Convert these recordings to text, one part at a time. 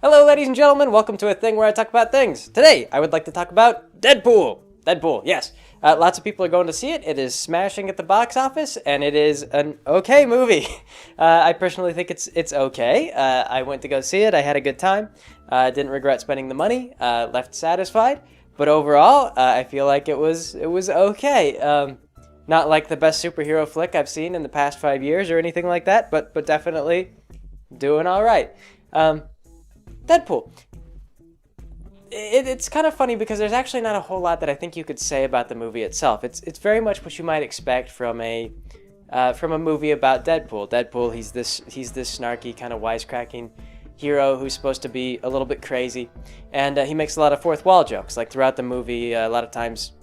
Hello, ladies and gentlemen. Welcome to a thing where I talk about things. Today, I would like to talk about Deadpool. Deadpool, yes. Lots of people are going to see it. It is smashing at the box office, and it is an okay movie. I personally think it's okay. I went to go see it. I had a good time. Didn't regret spending the money. Left satisfied. But overall, I feel like it was okay. Not like the best superhero flick I've seen in the past 5 years or anything like that, but definitely doing all right. Deadpool. It's kind of funny because there's actually not a whole lot that I think you could say about the movie itself. It's very much what you might expect from a movie about Deadpool. Deadpool, he's this snarky kind of wisecracking hero who's supposed to be a little bit crazy, and he makes a lot of fourth wall jokes. Like throughout the movie, a lot of times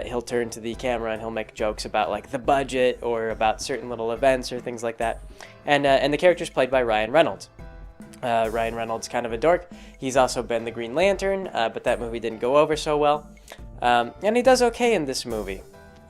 he'll turn to the camera and he'll make jokes about like the budget or about certain little events or things like that. And the character's played by Ryan Reynolds. Ryan Reynolds, kind of a dork. He's also been the Green Lantern, but that movie didn't go over so well. And he does okay in this movie.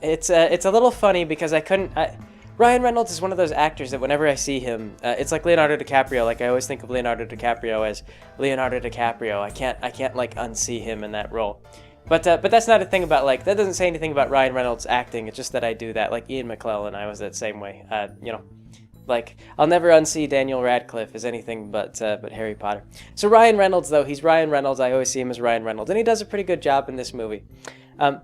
It's a little funny because Ryan Reynolds is one of those actors that whenever I see him, it's like Leonardo DiCaprio. Like I always think of Leonardo DiCaprio as Leonardo DiCaprio. I can't like unsee him in that role. But that's not a thing about like that doesn't say anything about Ryan Reynolds acting. It's just that I do that. Like Ian McKellen, I was that same way. Like, I'll never unsee Daniel Radcliffe as anything but Harry Potter. So Ryan Reynolds, though, he's Ryan Reynolds. I always see him as Ryan Reynolds, and he does a pretty good job in this movie. But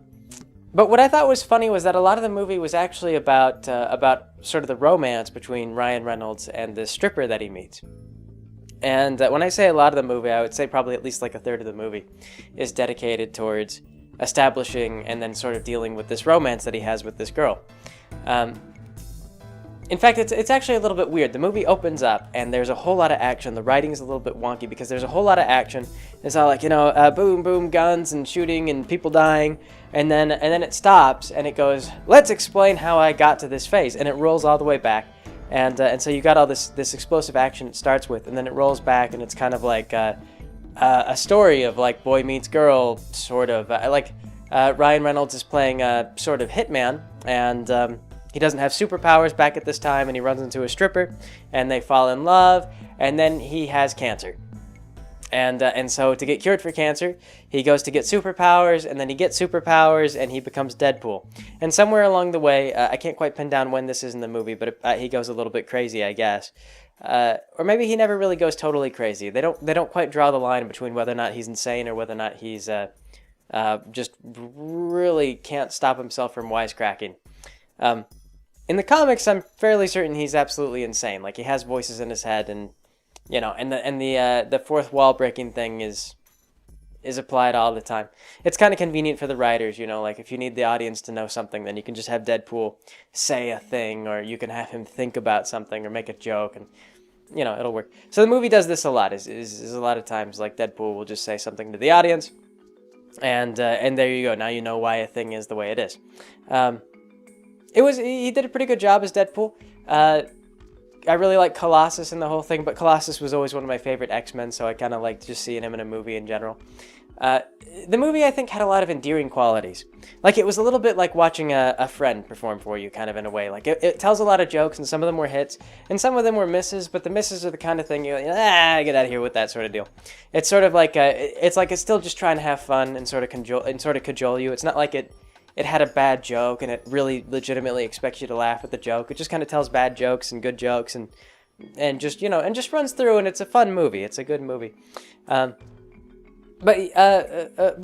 what I thought was funny was that a lot of the movie was actually about sort of the romance between Ryan Reynolds and the stripper that he meets. And when I say a lot of the movie, I would say probably at least like a third of the movie is dedicated towards establishing and then sort of dealing with this romance that he has with this girl. In fact, it's actually a little bit weird. The movie opens up, and there's a whole lot of action. The writing's a little bit wonky because there's a whole lot of action. It's all like, boom, boom, guns and shooting and people dying. And then it stops, and it goes, let's explain how I got to this phase. And it rolls all the way back. And so you got all this explosive action it starts with, and then it rolls back, and it's kind of like a story of, like, boy meets girl, sort of. Ryan Reynolds is playing a sort of hitman, and he doesn't have superpowers back at this time, and he runs into a stripper, and they fall in love, and then he has cancer. And so to get cured for cancer, he goes to get superpowers, and then he gets superpowers, and he becomes Deadpool. And somewhere along the way, I can't quite pin down when this is in the movie, but he goes a little bit crazy, I guess. Or maybe he never really goes totally crazy. They don't quite draw the line between whether or not he's insane or whether or not he's just really can't stop himself from wisecracking. In the comics, I'm fairly certain he's absolutely insane. Like, he has voices in his head, and the fourth wall breaking thing is applied all the time. It's kind of convenient for the writers, like if you need the audience to know something, then you can just have Deadpool say a thing, or you can have him think about something or make a joke, and it'll work. So the movie does this a lot. Is a lot of times like Deadpool will just say something to the audience, and there you go. Now you know why a thing is the way it is. He did a pretty good job as Deadpool. I really like Colossus in the whole thing, but Colossus was always one of my favorite X-Men, so I kind of liked just seeing him in a movie in general. The movie, I think, had a lot of endearing qualities. Like, it was a little bit like watching a friend perform for you, kind of in a way. Like, it tells a lot of jokes, and some of them were hits, and some of them were misses, but the misses are the kind of thing you're like, get out of here with that sort of deal. It's sort of like, it's still just trying to have fun and sort of cajole you. It's not like it had a bad joke and it really legitimately expects you to laugh at the joke. It just kind of tells bad jokes and good jokes and just runs through, and it's a fun movie. It's a good movie. But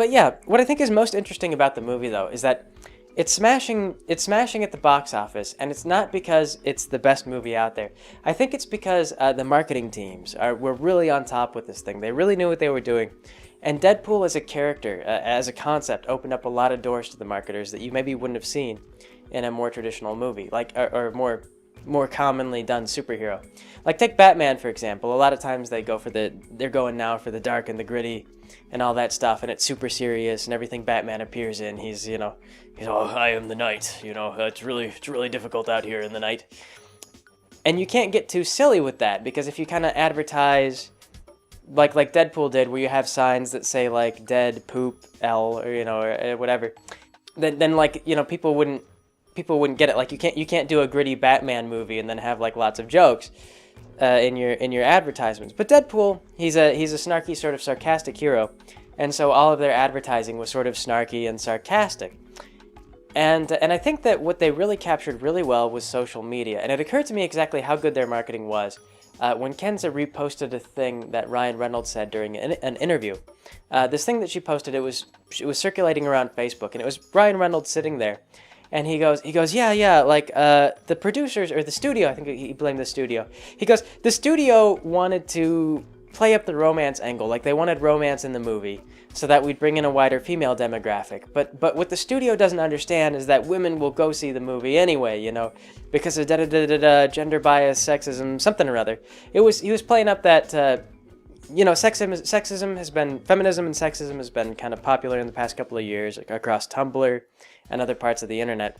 yeah, what I think is most interesting about the movie, though, is that it's smashing at the box office, and it's not because it's the best movie out there. I think it's because the marketing teams were really on top with this thing. They really knew what they were doing. And Deadpool as a character, as a concept, opened up a lot of doors to the marketers that you maybe wouldn't have seen in a more traditional movie, like or more commonly done superhero. Like, take Batman, for example. A lot of times they're going now for the dark and the gritty and all that stuff, and it's super serious, and everything Batman appears in, he's I am the night, it's really difficult out here in the night. And you can't get too silly with that, because if you kind of advertise like Deadpool did, where you have signs that say like dead, poop, L, or or whatever, then like people wouldn't get it. Like, you can't do a gritty Batman movie and then have like lots of jokes. in your advertisements. But Deadpool, he's a snarky, sort of sarcastic hero, and so all of their advertising was sort of snarky and sarcastic. And I think that what they really captured really well was social media. And it occurred to me exactly how good their marketing was when Kenza reposted a thing that Ryan Reynolds said during an interview. This thing that she posted, it was circulating around Facebook, and it was Ryan Reynolds sitting there. And he goes, yeah, like, the producers, or the studio, I think he blamed the studio. He goes, the studio wanted to play up the romance angle, like they wanted romance in the movie, so that we'd bring in a wider female demographic. But what the studio doesn't understand is that women will go see the movie anyway, you know, because of gender bias, sexism, something or other. He was playing up that, you know, feminism and sexism has been kind of popular in the past couple of years, like, across Tumblr and other parts of the internet.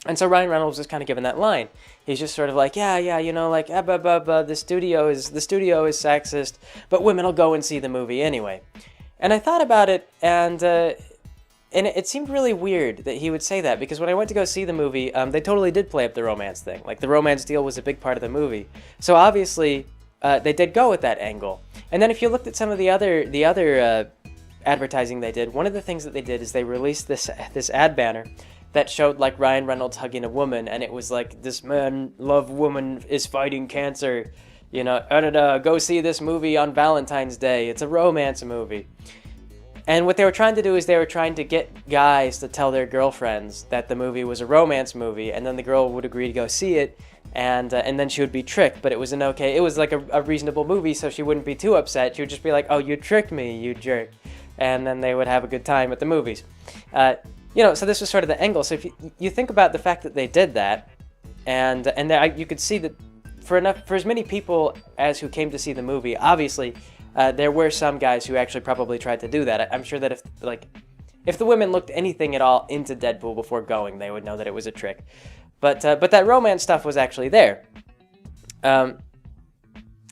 And so Ryan Reynolds was kind of given that line. He's just sort of like, yeah, you know, like, the studio is sexist, but women will go and see the movie anyway. And I thought about it, and it seemed really weird that he would say that, because when I went to go see the movie, they totally did play up the romance thing. Like, the romance deal was a big part of the movie. So obviously, they did go with that angle. And then if you looked at some of the other advertising they did, one of the things that they did is they released this ad banner that showed, like, Ryan Reynolds hugging a woman, and it was like, this man, love woman, is fighting cancer, you know, go see this movie on Valentine's Day, it's a romance movie. And what they were trying to do is they were trying to get guys to tell their girlfriends that the movie was a romance movie, and then the girl would agree to go see it, and then she would be tricked, but it was it was like a reasonable movie, so she wouldn't be too upset. She would just be like, oh, you tricked me, you jerk. And then they would have a good time at the movies. You know, so this was sort of the angle. So if you think about the fact that they did that, and you could see that for as many people as who came to see the movie, obviously, there were some guys who actually probably tried to do that. I'm sure that if the women looked anything at all into Deadpool before going, they would know that it was a trick. But that romance stuff was actually there.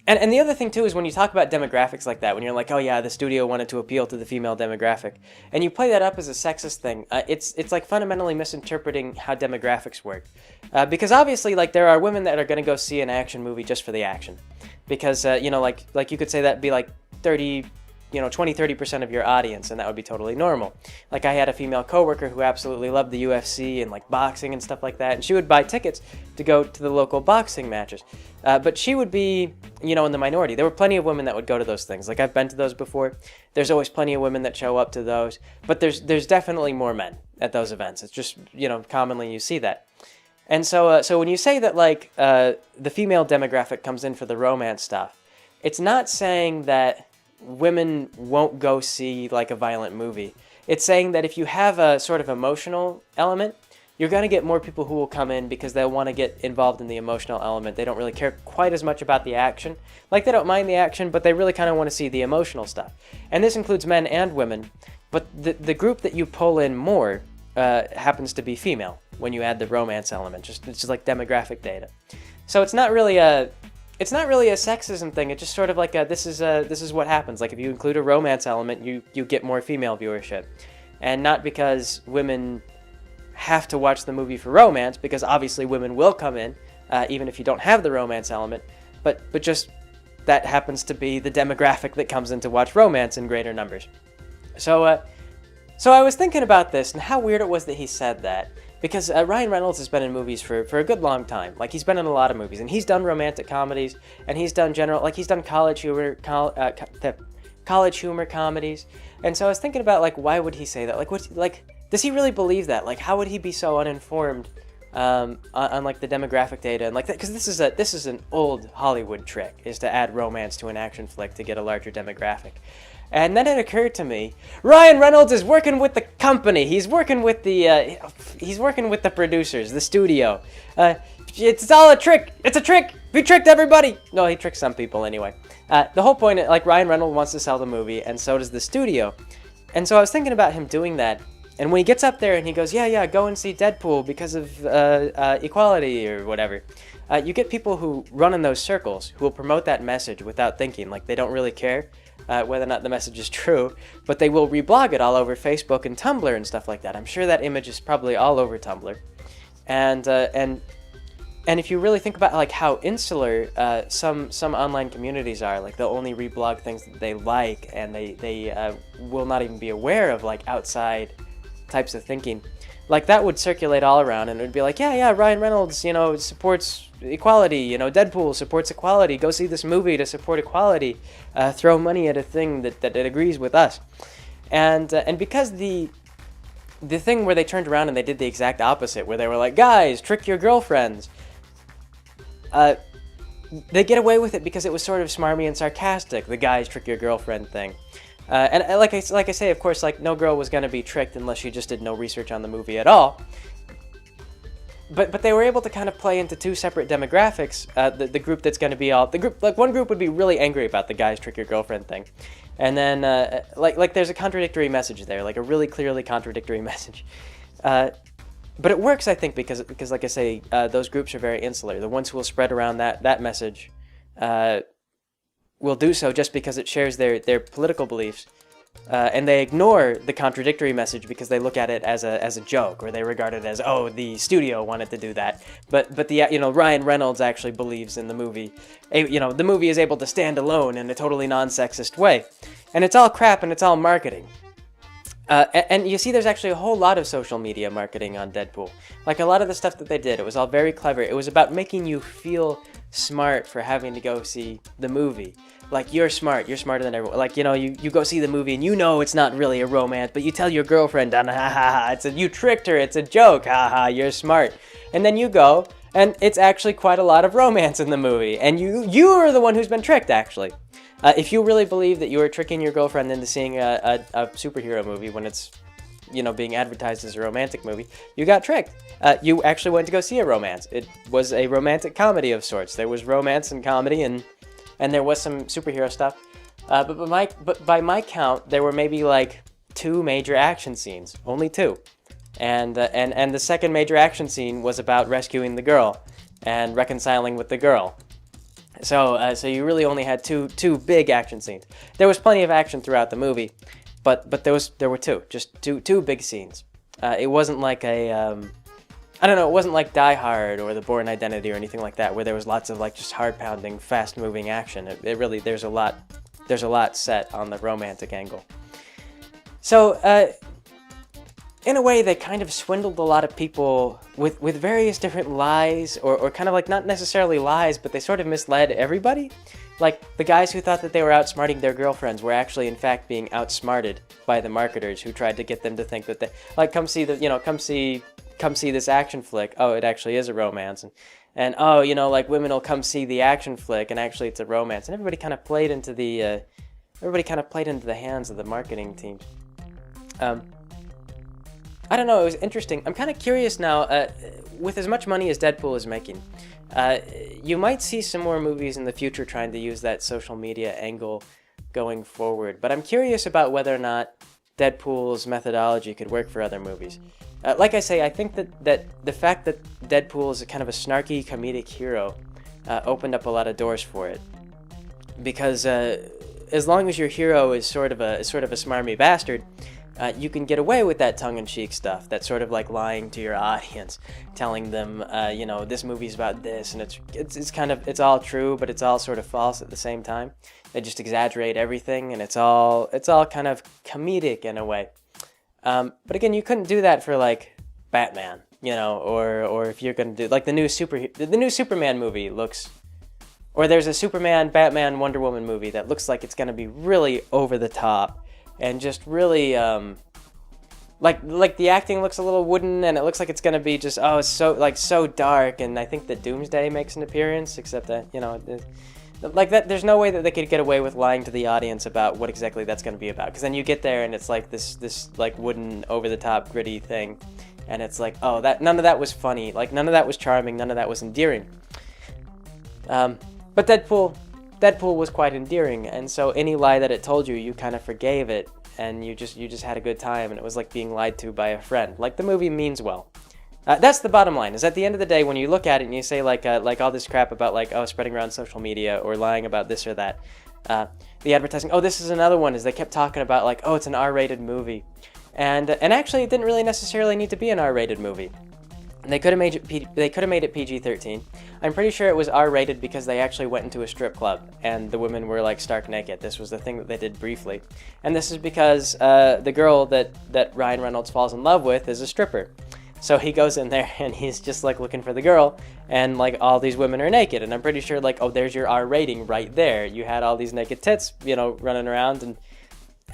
And the other thing, too, is when you talk about demographics like that, when you're like, oh, yeah, the studio wanted to appeal to the female demographic, and you play that up as a sexist thing, it's like fundamentally misinterpreting how demographics work. Because obviously, like, there are women that are going to go see an action movie just for the action. Because, you know, like you could say that'd be like 20-30% of your audience, and that would be totally normal. Like, I had a female coworker who absolutely loved the UFC and, like, boxing and stuff like that, and she would buy tickets to go to the local boxing matches. But she would be, you know, in the minority. There were plenty of women that would go to those things. Like, I've been to those before. There's always plenty of women that show up to those, but there's definitely more men at those events. It's just, you know, commonly you see that. And so when you say that, like, the female demographic comes in for the romance stuff, it's not saying that women won't go see, like, a violent movie. It's saying that if you have a sort of emotional element, you're going to get more people who will come in because they'll want to get involved in the emotional element. They don't really care quite as much about the action. Like, they don't mind the action, but they really kind of want to see the emotional stuff. And this includes men and women, but the group that you pull in more happens to be female when you add the romance element. It's just like demographic data. So it's not really a sexism thing. It's just sort of like this is what happens. Like, if you include a romance element, you get more female viewership, and not because women have to watch the movie for romance, because obviously women will come in even if you don't have the romance element, but just that happens to be the demographic that comes in to watch romance in greater numbers. So I was thinking about this and how weird it was that he said that. Because Ryan Reynolds has been in movies for a good long time. Like, he's been in a lot of movies, and he's done romantic comedies, and he's done he's done college humor comedies. And so I was thinking about, like, why would he say that? Like, does he really believe that? Like, how would he be so uninformed on like the demographic data and like that? Because this is an old Hollywood trick, is to add romance to an action flick to get a larger demographic. And then it occurred to me, Ryan Reynolds is working with the company. He's working with the producers, the studio. It's all a trick. It's a trick. We tricked everybody. No, he tricked some people anyway. The whole point, like, Ryan Reynolds wants to sell the movie, and so does the studio. And so I was thinking about him doing that. And when he gets up there and he goes, yeah, go and see Deadpool because of equality or whatever, you get people who run in those circles who will promote that message without thinking. Like, they don't really care whether or not the message is true, but they will reblog it all over Facebook and Tumblr and stuff like that. I'm sure that image is probably all over Tumblr. And And if you really think about like how insular some online communities are, like they'll only reblog things that they like, and they will not even be aware of like outside types of thinking. Like that would circulate all around, and it would be like, yeah, Ryan Reynolds, supports equality. Deadpool supports equality. Go see this movie to support equality. Throw money at a thing that agrees with us. And because the thing where they turned around and they did the exact opposite, where they were like, guys, trick your girlfriends. They get away with it because it was sort of smarmy and sarcastic, the guys trick your girlfriend thing. And like I say, of course, like no girl was going to be tricked unless she just did no research on the movie at all. But they were able to kind of play into two separate demographics. The group that's going to be one group would be really angry about the guys trick your girlfriend thing. And then like there's a contradictory message there, like a really clearly contradictory message. But it works, I think, because like I say, those groups are very insular. The ones who will spread around that message will do so just because it shares their political beliefs, and they ignore the contradictory message because they look at it as a joke, or they regard it as, oh, the studio wanted to do that. But the Ryan Reynolds actually believes in the movie. The movie is able to stand alone in a totally non-sexist way, and it's all crap and it's all marketing. And you see there's actually a whole lot of social media marketing on Deadpool. Like a lot of the stuff that they did, it was all very clever. It was about making you feel smart for having to go see the movie. Like, you're smart, you're smarter than everyone. Like, you go see the movie and it's not really a romance, but you tell your girlfriend, ha ha ha, you tricked her, it's a joke, ha ha, you're smart. And then you go, and it's actually quite a lot of romance in the movie. And you are the one who's been tricked, actually. If you really believe that you are tricking your girlfriend into seeing a superhero movie when it's, being advertised as a romantic movie, you got tricked. You actually went to go see a romance. It was a romantic comedy of sorts. There was romance and comedy, and there was some superhero stuff. But by my count, there were maybe like 2 major action scenes, only 2, and the second major action scene was about rescuing the girl and reconciling with the girl. So you really only had two big action scenes. There was plenty of action throughout the movie, but there were just two big scenes. It wasn't like it wasn't like Die Hard or The Bourne Identity or anything like that, where there was lots of like just hard-pounding, fast-moving action. It really, there's a lot set on the romantic angle. So in a way, they kind of swindled a lot of people with various different lies, or kind of like not necessarily lies, but they sort of misled everybody. Like the guys who thought that they were outsmarting their girlfriends were actually in fact being outsmarted by the marketers who tried to get them to think that come see this action flick. Oh, it actually is a romance, and oh, like women will come see the action flick, and actually it's a romance, and everybody kind of played into the hands of the marketing teams. I don't know, it was interesting. I'm kind of curious now, with as much money as Deadpool is making, you might see some more movies in the future trying to use that social media angle going forward. But I'm curious about whether or not Deadpool's methodology could work for other movies. Like I say, I think that the fact that Deadpool is a kind of a snarky comedic hero opened up a lot of doors for it. Because as long as your hero is sort of a smarmy bastard, you can get away with that tongue-in-cheek stuff, that sort of like lying to your audience, telling them, this movie's about this, and it's all true, but it's all sort of false at the same time. They just exaggerate everything, and it's all kind of comedic in a way. But again, you couldn't do that for like Batman, or if you're gonna do like the new Superman movie looks, or there's a Superman, Batman, Wonder Woman movie that looks like it's gonna be really over the top. And just really, like the acting looks a little wooden, and it looks like it's gonna be just it's so dark. And I think that Doomsday makes an appearance, except that like that. There's no way that they could get away with lying to the audience about what exactly that's gonna be about, because then you get there and it's like this like wooden, over the top, gritty thing, and it's like, that none of that was funny, like none of that was charming, none of that was endearing. But Deadpool was quite endearing, and so any lie that it told you kind of forgave it, and you just had a good time, and it was like being lied to by a friend. Like the movie means well. That's the bottom line. Is at the end of the day, when you look at it and you say like all this crap about spreading around social media or lying about this or that, the advertising. Oh, this is another one. Is they kept talking about it's an R-rated movie, and actually it didn't really necessarily need to be an R-rated movie. They could have made it PG-13. I'm pretty sure it was R-rated because they actually went into a strip club and the women were like stark naked. This was the thing that they did briefly, and this is because the girl that Ryan Reynolds falls in love with is a stripper. So he goes in there and he's just like looking for the girl, and like all these women are naked, and I'm pretty sure like, oh, there's your R rating right there. You had all these naked tits, running around,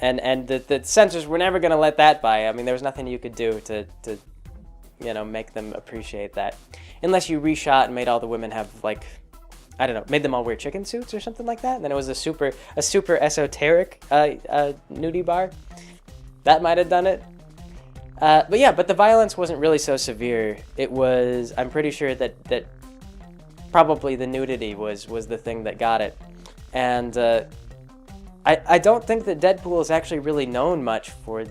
and the censors were never gonna let that by. I mean, there was nothing you could do to make them appreciate that, unless you reshot and made all the women have like, I don't know, made them all wear chicken suits or something like that. And then it was a super esoteric nudie bar. That might have done it. But the violence wasn't really so severe. It was, I'm pretty sure that probably the nudity was the thing that got it. And I don't think that Deadpool is actually really known much for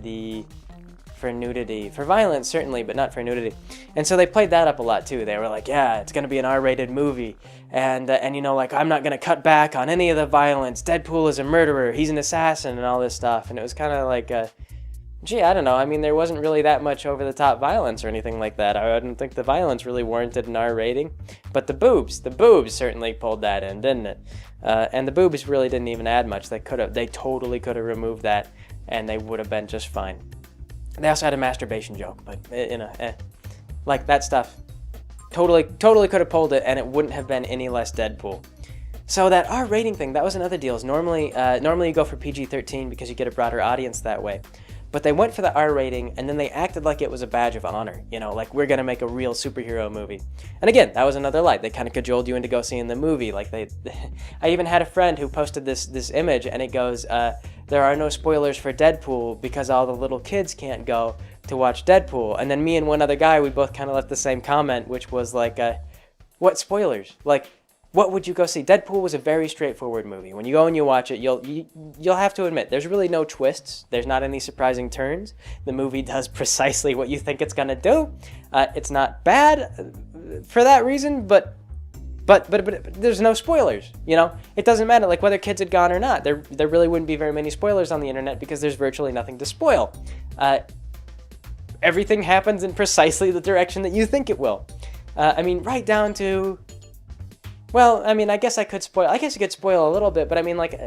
nudity, for violence certainly, but not for nudity. And so they played that up a lot too. They were like, yeah, it's gonna be an R-rated movie, and like, I'm not gonna cut back on any of the violence. Deadpool is a murderer, he's an assassin, and all this stuff. And it was kind of like, gee, I don't know. I mean, there wasn't really that much over-the-top violence or anything like that. I didn't think the violence really warranted an R rating, but the boobs certainly pulled that in, didn't it? And the boobs really didn't even add much. They totally could have removed that, and they would have been just fine. They also had a masturbation joke, but like that stuff, totally could have pulled it, and it wouldn't have been any less Deadpool. So that R rating thing, that was another deal. Is normally you go for PG-13 because you get a broader audience that way. But they went for the R rating, and then they acted like it was a badge of honor. Like, we're gonna make a real superhero movie. And again, that was another lie. They kind of cajoled you into go seeing the movie. Like I even had a friend who posted this image, and it goes, there are no spoilers for Deadpool because all the little kids can't go to watch Deadpool. And then me and one other guy, we both kind of left the same comment, which was like, what spoilers? Like, what would you go see? Deadpool was a very straightforward movie. When you go and you watch it, you'll have to admit, there's really no twists. There's not any surprising turns. The movie does precisely what you think it's gonna do. It's not bad for that reason, but there's no spoilers. It doesn't matter like whether kids had gone or not. There really wouldn't be very many spoilers on the internet because there's virtually nothing to spoil. Everything happens in precisely the direction that you think it will. I mean, right down to. Well, I mean, I guess you could spoil a little bit, but I mean, like,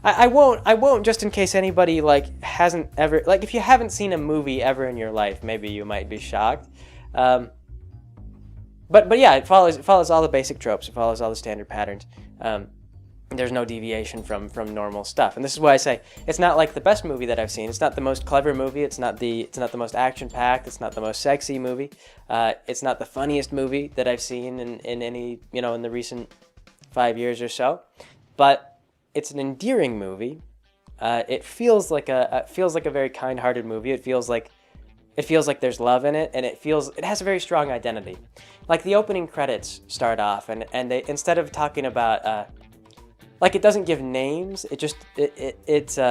I won't just in case anybody, like, hasn't ever, like, if you haven't seen a movie ever in your life, maybe you might be shocked. But yeah, it follows all the basic tropes. It follows all the standard patterns. There's no deviation from normal stuff. And this is why I say it's not like the best movie that I've seen. It's not the most clever movie. It's not the most action-packed. It's not the most sexy movie. It's not the funniest movie that I've seen in any, in the recent 5 years or so. But it's an endearing movie. It feels like a very kind-hearted movie. It feels like there's love in it, and it has a very strong identity. Like the opening credits start off, and they, instead of talking about like, it doesn't give names. It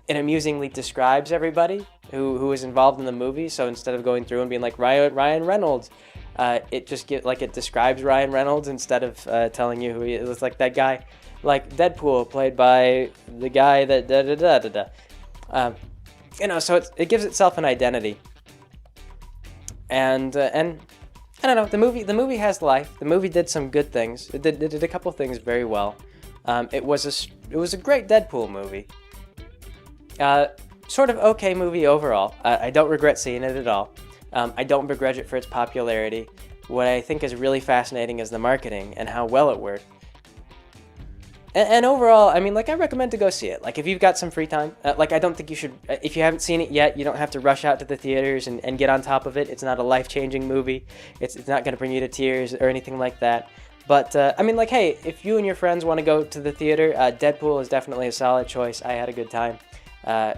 amusingly describes everybody who is involved in the movie. So instead of going through and being like Ryan Reynolds, it describes Ryan Reynolds instead of telling you who he is. It's like that guy, like Deadpool, played by the guy that da da da da da. So it gives itself an identity. And I don't know. The movie has life. The movie did some good things. It did a couple things very well. It was a great Deadpool movie. Sort of okay movie overall. I don't regret seeing it at all. I don't begrudge it for its popularity. What I think is really fascinating is the marketing and how well it worked. And overall, I mean, like, I recommend to go see it. Like, if you've got some free time, like, I don't think you should, if you haven't seen it yet, you don't have to rush out to the theaters and get on top of it. It's not a life-changing movie. It's not going to bring you to tears or anything like that. But, I mean, like, hey, if you and your friends want to go to the theater, Deadpool is definitely a solid choice. I had a good time. I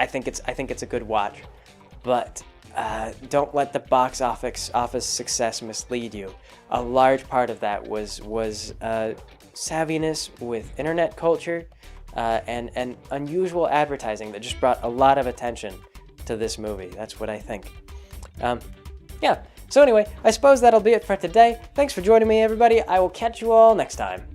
think it's a good watch. But don't let the box office success mislead you. A large part of that was savviness with internet culture and unusual advertising that just brought a lot of attention to this movie. That's what I think. Yeah. So anyway, I suppose that'll be it for today. Thanks for joining me, everybody. I will catch you all next time.